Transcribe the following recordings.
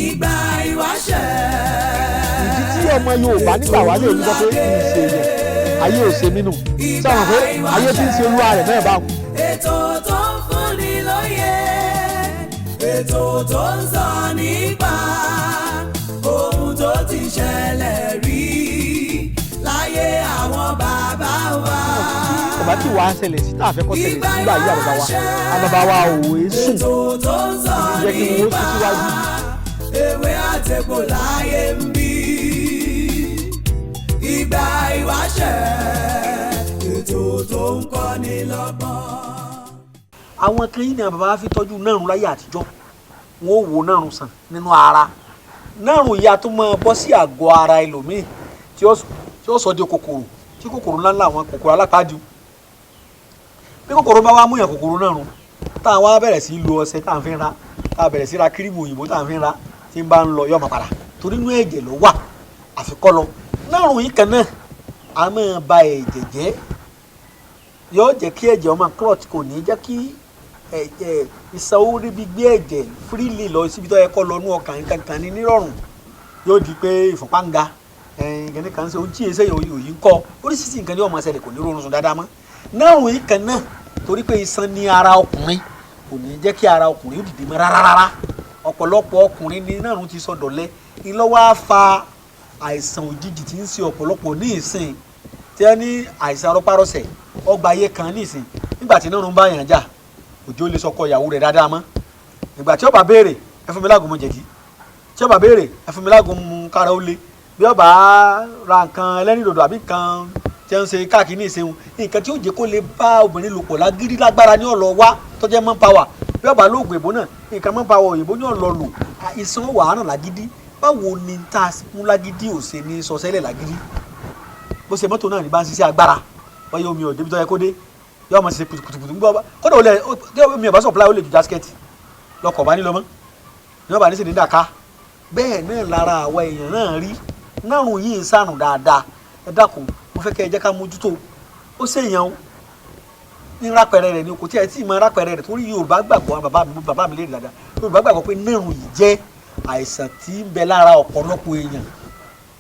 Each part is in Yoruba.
Ìgbà Ìwáṣẹ. ìdí tí ọmọ Yorùbá nígbà wà lè sọ pé kì í ṣe yẹn ayé ò ṣe mí nù sọ̀rọ̀ pé ayé tí ń ṣe olúwa rẹ̀ náà bá wù. Ètò tó ń fúnni lóye, ètò tó ń sọ nípa ohun tó ti ṣẹlẹ̀ rí láyé àwọn bàbá wa. ọba tí wàá ṣẹlẹ̀ sí tá a fẹ́ kọ́ ṣẹlẹ̀ nígbà yí àbàbà wa òwe sùn jẹ́ kí wọ́n sún síwájú. Ewé àtẹ̀kọ́ láyé ń bí Ìgbà Ìwáṣẹ, ètò tó ń kọ́ni lọ́gbọ́n. àwọn kan yìí ni bàbá wa fi tọ́jú nárùn láyé àtijọ́ wọn ò wo nárùn sàn nínú ara nárùn ìyá tó máa bọ́ sí àgọ́ ara ẹlòmíì tí ó sọ di kòkòrò tí kòkòrò ńláńlá àwọn kòkòrò alápájú bí kòkòrò bá wá mú yàn kòkòrò nárùn táwọn wá bẹ̀rẹ̀ sí lo ọṣẹ tá à ń fi ra tá a bẹ̀rẹ̀ sí ra kírímù òyìnbó tá à ń fi ra tí ń bá ń lọ yọ̀ máa padà torí inú ẹ̀jẹ̀ ló wà àfikọ́ lọ nárùn yìí kan náà a máa ba ẹ̀jẹ̀ jẹ́ yóò jẹ́ kí ẹ̀jẹ̀ ọmọ clot kò ní jẹ́ kí ẹ̀jẹ̀ ìsanwó ríbi gbé ẹ̀jẹ̀ freely lọ síbi tó yẹ kó lọ nú ọkàn kankan ní nírọ̀rùn yóò di pé ìfúnpá ń ga ẹ̀ẹ́dẹ̀gẹ́ni kan ṣe ojú ẹsẹ̀ òyì ń kọ́ oríṣiríṣi nǹkan ní ọmọ ṣẹlẹ̀ kò ní rọrùn sùn dáadáa mọ́ nárùn yìí kan náà torí pé iṣan ní ara ọkùnrin kò ní jẹ́ kí ara ọkùnrin ó dìde mọ́ rárá ọ̀pọ̀lọpọ̀ ọkùnrin ní nárùn ti sọ dọ̀lẹ́ ìlọ́wọ́ á fa àìsàn òjijì tí ń ṣe ọ̀pọ̀lọpọ̀ ní ìsìn tí wọ́n ní àìsàn rọpárọsẹ̀ ọgbà ayé kan ní ìsìn nígbà tí nárùn bá yàn jà òjò lè sọkọ ìyàwó rẹ̀ dáadáa mọ́ ìgbà tí ó bá béèrè ẹ fún mi lágùn mọ́ jẹ̀dí tí ó bá béèrè ẹ fún mi lágùn mu kára ó le bí ó bá ra nǹkan ẹlẹ́rìndòdò àbí nǹkan tí wọ́n ń ṣe káàkiri ní ìsìn nǹkan tí ó jẹ́ kó lè bá obìnrin lò pọ̀ lágídí lágbára ní ọ̀lọ́ wá tó jẹ́ mọ́ power bí ó bá lóògùn èbó náà nǹkan mọ́ power òyìnbó ní ọ̀lọ́ lò ìsan wàhánà lágídí báwo ni tá a mú lágídí ò ṣe ní sọsẹ́lẹ̀ lágídí bó ṣe mọ́tò náà ní bá ń ṣiṣẹ́ agbára wáyé omi ọ̀dẹ́bí tó yẹ kó dé yóò máa ṣe kùtùkùtù gbọ́ kódà olè omi ọ̀bá supply ó lè ju jásikẹ́tì lọkọ̀ bá nílò mọ́ ní ọba ní sì ní dàka bẹ́ẹ̀ náà lára àwa èèyàn náà rí nárùn yìí ń sàrùn dáadáa ẹ dákun mo fẹ́ kẹ́ ẹ jẹ́ ká mójútó ó ṣèyàn ní rápẹ̀rẹ̀ rẹ̀ ni kò tí ẹ tí ì mọ rápẹ̀rẹ̀ rẹ̀ torí Yorùbá gbàgbọ́ bàbá mi lè rí dáadáa Yorùbá gbàgbọ́ pé nárùn yìí jẹ́ àìsàn tí ń bẹ lára ọ̀pọ̀lọpọ̀ èèyàn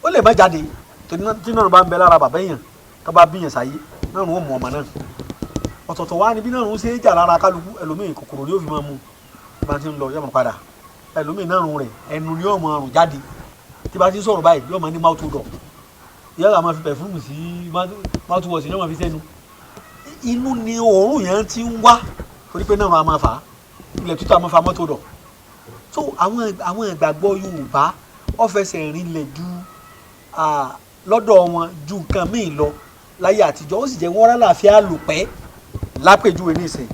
ó lè má jáde tí nárùn bá ń bẹ lára bàbá èèyàn tó bá bíyàn sáyé nárùn ó mú ọmọ náà ọ̀tọ̀ọ̀tọ̀ wá níbí nárùn ṣe é jà lára kálukú ẹlòmíì kòkòrò ni ó fi máa mú bá ti ń lọ yọmọ padà ẹlòmíì nárùn rẹ̀ ẹnu ni yóò máa rùn jáde tí bá ti ń sọ̀rọ̀ báyìí yóò máa ní mouth odor yálà máa fi pẹ̀fúmù sí mouth wash yóò máa fi sẹ́nu inú ni òórùn yẹn ti ń wá torí pé nárùn á máa fà á ilẹ̀ tútù á máa fa mouth odor so àwọn ìgbàgbọ́ Yorùbá ó fẹsẹ̀ rinlẹ̀ ju lọ́dọ̀ wọn ju nǹkan míì lọ láyé àtijọ́ ó sì jẹ́ wọ́n rálàáfíà lò pẹ́ lápèjúwe ní ìsìn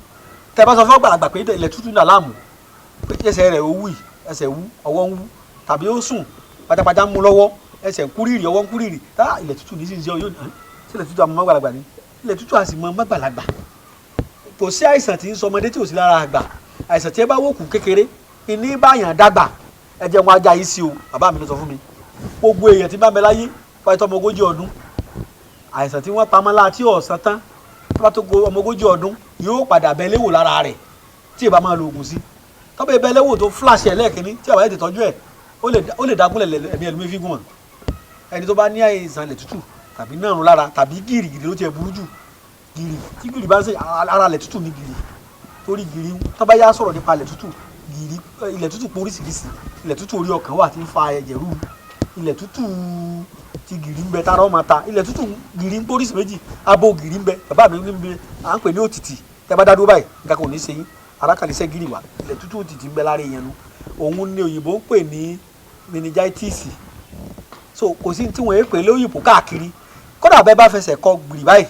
tẹ bá sọ fún àgbàlagbà pé ilẹ̀ tútù náà láàmú pé ẹsẹ̀ rẹ̀ ó wù ẹsẹ̀ wú ọwọ́ ń wú tàbí ó sùn pátápátá ń mú lọ́wọ́ ẹsẹ̀ ń kúrìrì ọwọ́ ń kúrìrì tá ilẹ̀ tútù ní sísè yóò hàn sí ilẹ̀ tútù àmọ́ mọ́gbàlagbà ni ilẹ̀ tútù àsì mọ́ mọ́gbàlagbà kò sí àìsàn tí ń sọ ọmọdé tí ò sí lára àgbà àìsàn tí ẹ bá wòkù kékeré ìní báyàn dàgbà ẹ jẹ́ wọn ajá yìí sí o bàbá mi ló sọ fún mi gbogbo èèyàn tí bá bẹ láyé fáyítọ́ ọmọ 40 ọdún àìsàn tí wọ́n pamọ́ láti ọ̀sán tán tó bá tó go ọmọ 40 ọdún yóò padà bẹ léwò lára rẹ̀ tí ì bá máa lo oògùn sí tọ́bẹ̀ bẹ léwò tó flash ẹ̀ lẹ́ẹ̀kínní tí àbáyé ti tọ́jú ẹ̀ ó lè dágúnlẹ̀ ẹ̀mí ẹ̀lúmí fígùn wọn ẹni tó bá ní àìsàn ilẹ̀ tútù tàbí nárùn lára tàbí gìrìgìrì ló tiẹ̀ burú jù gìrì tí gìrì bá ń ṣe ara ilẹ̀ tútù ní gìrì torí gìrì tó bá yá sọ̀rọ̀ nípa ilẹ̀ tútù gìrì ilẹ̀ tútù pọ̀ oríṣiríṣi ilẹ̀ tútù orí ọkàn wà tí ń fa ẹ̀jẹ̀ rú ilẹ̀ tútù ti gìrì ń bẹ tára ọmọ ta ilẹ̀ tútù gìrì ń póríṣi méjì abo gìrì ń bẹ bàbá mi ń bẹ à ń pè ní òtìtì tẹ bá dádúró báyìí nǹkan kò ní í ṣe yín arákàlẹ́sẹ̀ gìrì wà ilẹ̀ tútù òtìtì ń bẹ lára èèyàn nu òun ni òyìnbó ń pè ní meningitis so kò sí tí wọ́n ń pè lóyìnbó káàkiri kódà bẹ́ẹ̀ bá fẹsẹ̀ kọ gbìrì báyìí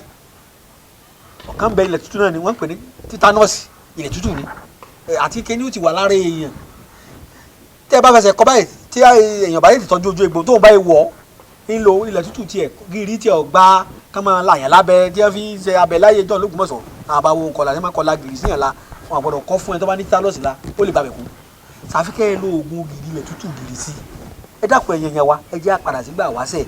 ọ̀kan bẹ ilẹ̀ tútù náà ni wọ́n ń pè ní titanus ilẹ̀ tútù ni àti kéní ó ti wà lára èèyàn tẹ́ bá fẹsẹ̀ kọ báyìí tí èèyàn bá yẹ ti tọ́jú ojú egbò tóun báyìí wọ̀ ń lo ilẹ̀ tútù tiẹ̀ gírí tiẹ̀ ọ̀gbá ká máa làyàn lábẹ́ tí wọ́n fi ṣe abẹ láyé jọ́ lÓgbómọ̀ṣọ́ àbáwo kọlà ní máa kọlà gírí síyàn la wọn àgbọ̀dọ̀ kọ́ fún ẹ tó bá ní tálọ́ọ̀sì la ó lè bàbẹ̀ kú sàfikẹ́ ẹ lo oògùn gírí ilẹ̀ tútù gírí sí ẹ dákun ẹ̀yàn yẹn wa ẹ jẹ́ àpàdà sígbà wáṣẹ̀.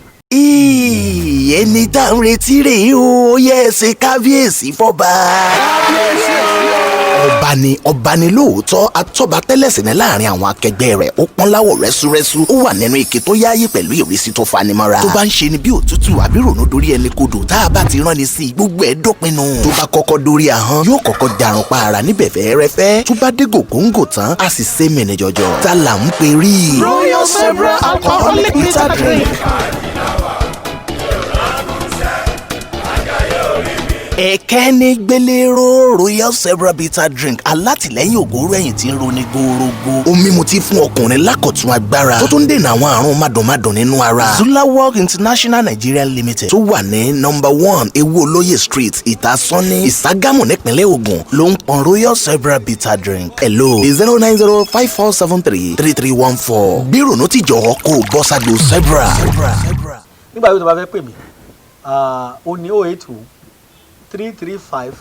ẹni tá à ń retí rèé o yẹ ẹ ṣe kábíyèsí fọba. kábíyèsí o. ọba ni lóòótọ́ atọ́ba tẹ́lẹ̀sì ní láàrin àwọn akẹgbẹ́ rẹ̀ ó pọ́n láwọ̀ rẹ́súrẹ́sú ó wà nínú ike tó yááyé pẹ̀lú ìrísí tó fanimọ́ra tó bá ń ṣe ni bí òtútù àbí rònú dórí ẹni kodò tá a bá ti rán ni sí i gbogbo ẹ̀ dópinu tó bá kọ́kọ́ dórí ahọ́n yóò kọ́kọ́ jarun pa ara níbẹ̀ fẹ́ẹ́rẹ́fẹ́ tó bá dé gògóńgò tán a sì sé mẹ́ni jọjọ tá là ń pè rí Royal Zebra alcoholic bitter drink. ẹ̀kẹ́ni gbélérò Royal Zebra bitter drink alátìlẹ́yìn ògóró ẹ̀yìn tí ń roni gorogo omi mu ti fún ọkùnrin lákọ̀tún agbára tó tún dènà àwọn àrùn mádùnmádùn nínú ara Zulawog International Nigeria Limited tó wà ní #1 Ewu Olóyè Street Ìtasọ́ní Ìságámù nípínlẹ̀ Ògùn ló ń pọn Royal Zebra bitter drink hello 09054733314 bí ronú tìjọ kó o bọ́ ságbo Zebra. nígbà yóò tó bá fẹ́ pè mí ó ní 082 335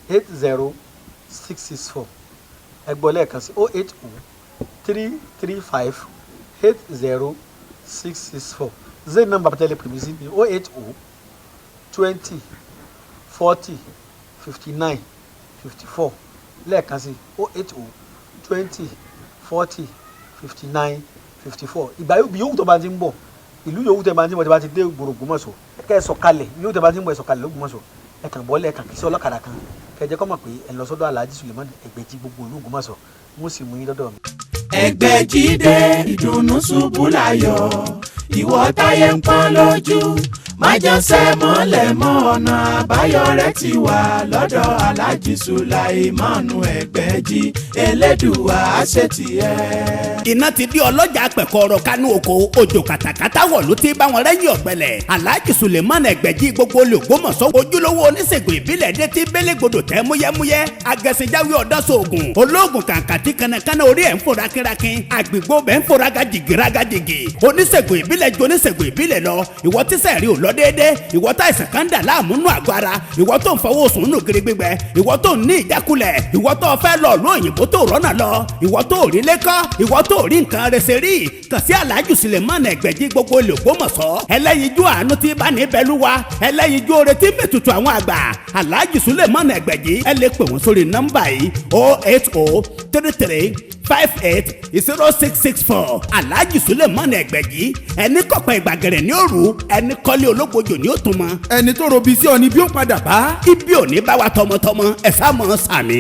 80664 ẹgbọ́n lẹ́ẹ̀kan sí 080 335 80664 zen number pẹ̀tẹ́lẹ̀ pèmí sí ní 080 20 40 59 54 lẹ́ẹ̀kan sí 080 20 40 59 54 ìgbà yòówù tó bá ti ń bọ̀ ìlú yòówù tó bá ti ń bọ̀ tó bá ti dé Ògbómọ̀ṣọ́ kẹ́ ẹ sọ̀kalẹ̀ yòówù tó bá ti ń bọ̀ ẹ sọ̀kalẹ̀ l'Ógbómọ̀ṣọ́ ẹ kàn bọ́lẹ̀ kàn kí sí ọlọ́kadà kan kẹjẹ kọ́ mọ̀ pé ẹ lọ sọ́dọ̀ Alhaji Suleiman Ẹgbẹ̀jì gbogbo ìlú Ògbómọ̀ṣọ́ mo sì mú yín dọ́dọ̀ mi. Ẹgbẹ̀jì dé ìdùnnú ṣubú láyọ̀ ìwọ táyé ń pọ́n lójú májànsẹ́ mọ́lẹ̀ mọ́ ọ̀nà àbáyọ rẹ̀ ti wà lọ́dọ̀ Alhaji Suleiman Ẹgbẹ̀jì Elédùà àṣetìẹ́. iná ti di ọlọ́jà pẹ̀kọ́rọ̀ kánú oko òjò kàtàkàtà wọ̀ ló ti bá wọn rẹ́yìn ọ̀gbẹ́lẹ̀ Alhaji Suleiman Ẹgbẹ̀jì gbogbo olè Ògbómọ̀ṣọ́ ojúlówó oníṣègùn ìbílẹ̀ dé ti bélégbodò tẹ́ múyẹ́múyẹ́ agẹ̀sìnjáwé ọ̀dọ́sọ̀ọ̀gùn olóògùn kàǹkàtì kanakana orí ẹ̀ ń fò rákínrákín àgbègbè bẹ́ẹ̀ ń fò rágàjìgì oníṣègùn ìbílẹ̀ ju oníṣègùn ìbílẹ̀ lọ ìwọ tíṣẹ̀ rí ò lọ déédé ìwọ tá ìsàn kan dà láàmúnú àgọ́ ara ìwọ tó ń fọwọ́ sùn nù gírí gbígbẹ ìwọ tó ń ní ìjákulẹ̀ ìwọ tó fẹ́ lọ ló òyìnbó tó rọ́nà lọ ìwọ tó rí lẹ́kọ́ ìwọ tó rí nǹkan rẹsẹ̀ rí kàn sí Alhaji Suleiman Ẹgbẹ̀jì gbogbo olè Ògbómọ̀ṣọ́ ẹlẹ́yinjú àánú tí bá ní bẹ́lúwa ẹlẹ́yinjú oore tí mẹ́tutù àwọn àgbà Alhaji Suleiman Ẹgbẹ̀jì ẹ lè pè wọ́n sórí nọ́mbà yìí 08033580664 Alhaji Suleiman Ẹgbẹ̀jì ẹni kọ̀pẹ́ ìgbàgẹ̀rẹ̀ ní òru ẹni kọ́lé ológbojò ní òtún mọ́ ẹni tó robi sí ọ ni bí ó padà bá. ibi ò ní bá wa tọmọtọmọ ẹ sá mọ́ sàmì.